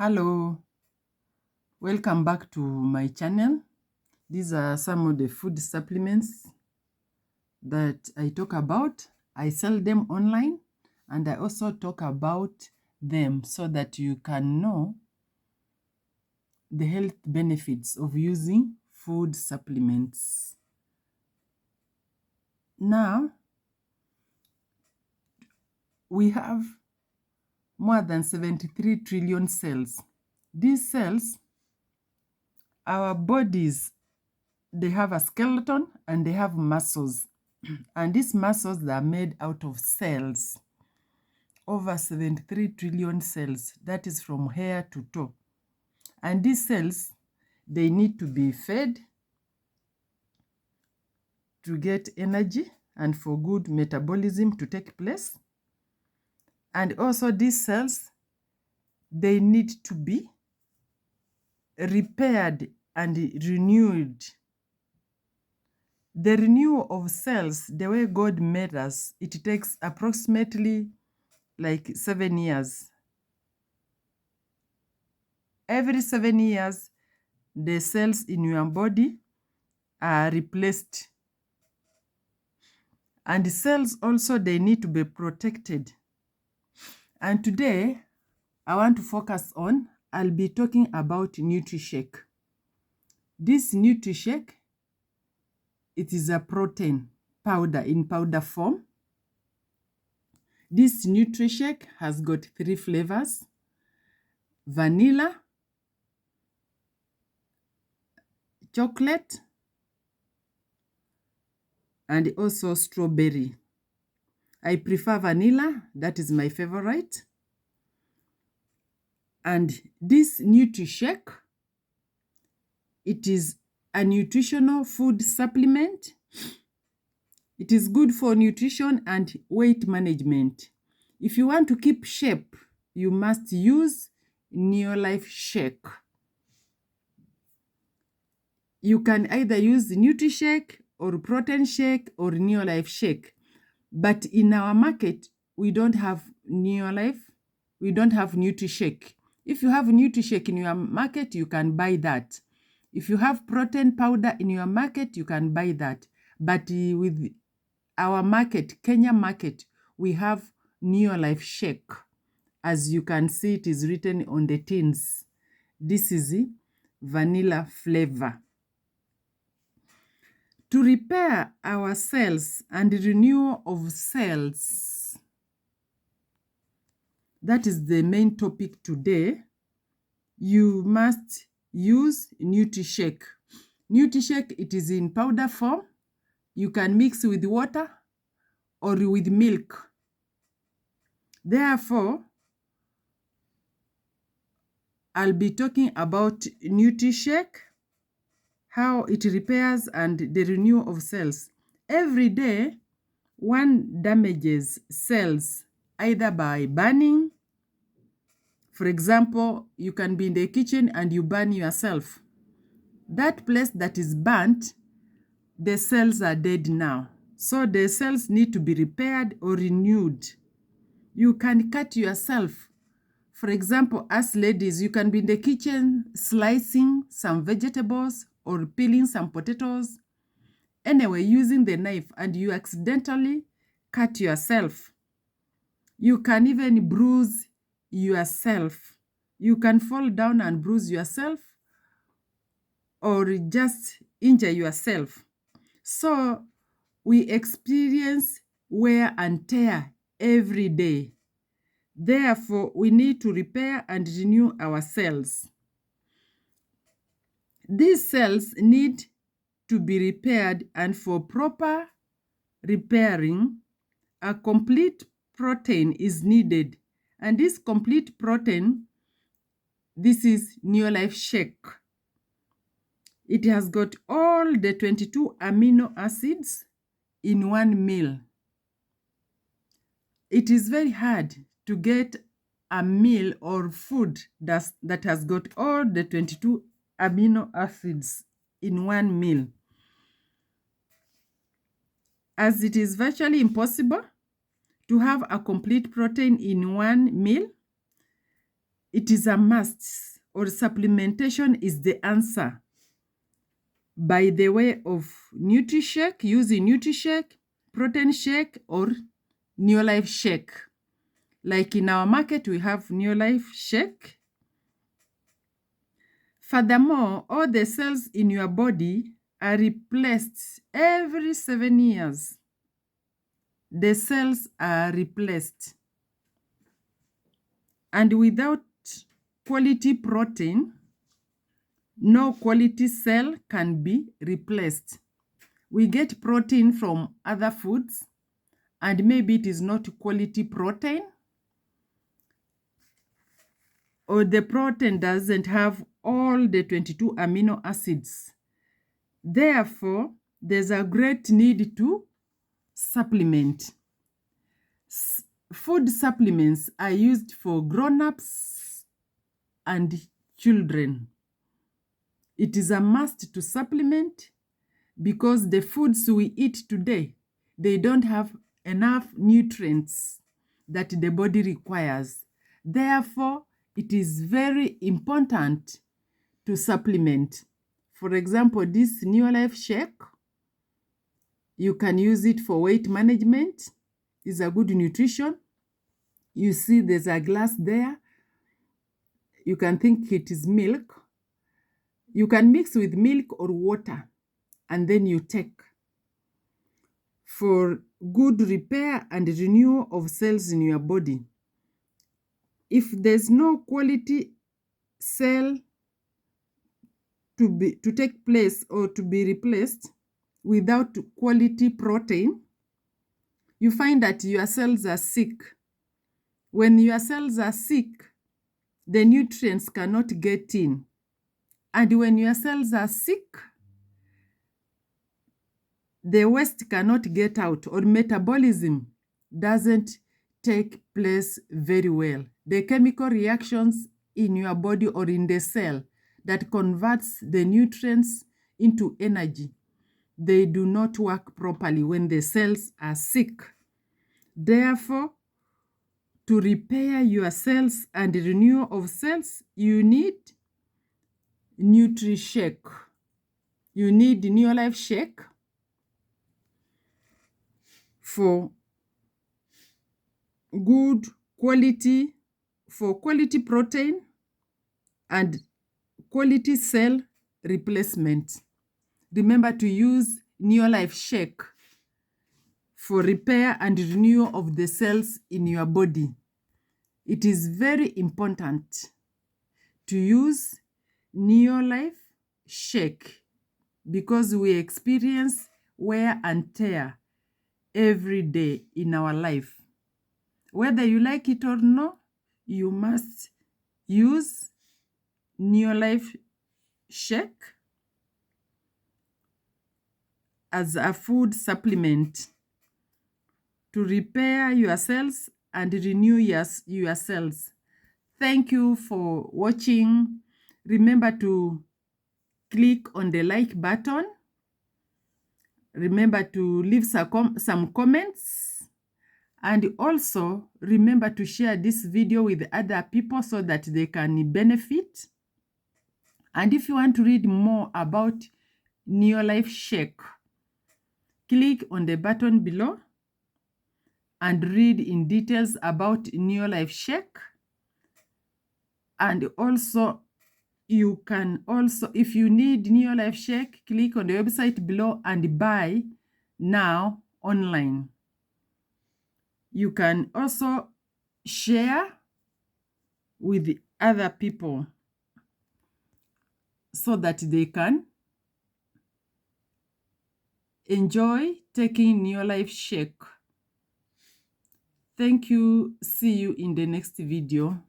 Hello, welcome back to my channel. These are some of the food supplements that I talk about. I sell them online and I also talk about them so that you can know the health benefits of using food supplements. Now, we have more than 73 trillion cells. These cells, our bodies, they have a skeleton and they have muscles. And these muscles are made out of cells. Over 73 trillion cells. That is from hair to toe. And these cells, they need to be fed to get energy and for good metabolism to take place. And also these cells, they need to be repaired and renewed. The renewal of cells, the way God made us, it takes approximately like 7 years. Every 7 years, the cells in your body are replaced. And the cells also, they need to be protected. And today, I want to focus on, I'll be talking about NutriShake. This NutriShake, it is a protein powder in powder form. This NutriShake has got 3 flavors: vanilla, chocolate, and also strawberry. I prefer vanilla, that is my favorite. And this NutriShake, it is a nutritional food supplement. It is good for nutrition and weight management. If you want to keep shape, you must use NeolifeShake. You can either use NutriShake or Protein Shake or NeolifeShake. But in our market, we don't have Neolife. We don't have NutriShake. If you have NutriShake in your market, you can buy that. If you have protein powder in your market, you can buy that. But with our market, Kenya market, we have NeolifeShake. As you can see, it is written on the tins. This is the vanilla flavor. To repair our cells and renewal of cells, that is the main topic today. You must use NutriShake. NutriShake, it is in powder form. You can mix with water or with milk. Therefore, I'll be talking about NutriShake, how it repairs and the renewal of cells. Every day, one damages cells either by burning. For example, you can be in the kitchen and you burn yourself. That place that is burnt, the cells are dead now. So the cells need to be repaired or renewed. You can cut yourself. For example, as ladies, you can be in the kitchen slicing some vegetables or peeling some potatoes. Anyway, using the knife, and you accidentally cut yourself. You can even bruise yourself. You can fall down and bruise yourself or just injure yourself. So we experience wear and tear every day. Therefore, we need to repair and renew our cells. These cells need to be repaired, and for proper repairing, a complete protein is needed. And this complete protein, this is NeolifeShake. It has got all the 22 amino acids in one meal. It is very hard to get a meal or food that has got all the 22 amino acids in one meal, as it is virtually impossible to have a complete protein in one meal. it is a must, or supplementation is the answer, by the way of NutriShake, using NutriShake, Protein Shake, or NeolifeShake. Like in our market, we have NeolifeShake. Furthermore, all the cells in your body are replaced every 7 years. The cells are replaced. And without quality protein, no quality cell can be replaced. We get protein from other foods, and maybe it is not quality protein, or the protein doesn't have all the 22 amino acids. Therefore, there's a great need to supplement. Food supplements are used for grown-ups and children. It is a must to supplement because the foods we eat today, they don't have enough nutrients that the body requires. Therefore, it is very important to supplement. For example, this NeolifeShake, you can use it for weight management. It's a good nutrition. You see there's a glass there. You can think it is milk. You can mix with milk or water, and then you take for good repair and renewal of cells in your body. If there's no quality cell to take place or to be replaced without quality protein, you find that your cells are sick. When your cells are sick, the nutrients cannot get in. And when your cells are sick, the waste cannot get out, or metabolism doesn't take place very well. The chemical reactions in your body or in the cell that converts the nutrients into energy, they do not work properly when the cells are sick. Therefore, to repair your cells and renewal of cells, you need NutriShake. You need NeolifeShake for good quality, for quality protein and quality cell replacement. Remember to use NeolifeShake for repair and renewal of the cells in your body. It is very important to use NeolifeShake because we experience wear and tear every day in our life. Whether you like it or not, you must use NeolifeShake as a food supplement to repair your cells and renew your cells. Thank you for watching. Remember to click on the like button. Remember to leave some comments. And also remember to share this video with other people so that they can benefit. And if you want to read more about NeolifeShake, click on the button below and read in details about NeolifeShake. And also, you can also, if you need NeolifeShake, click on the website below and buy now online. You can also share with other people so that they can enjoy taking NeolifeShake. Thank you. See you in the next video.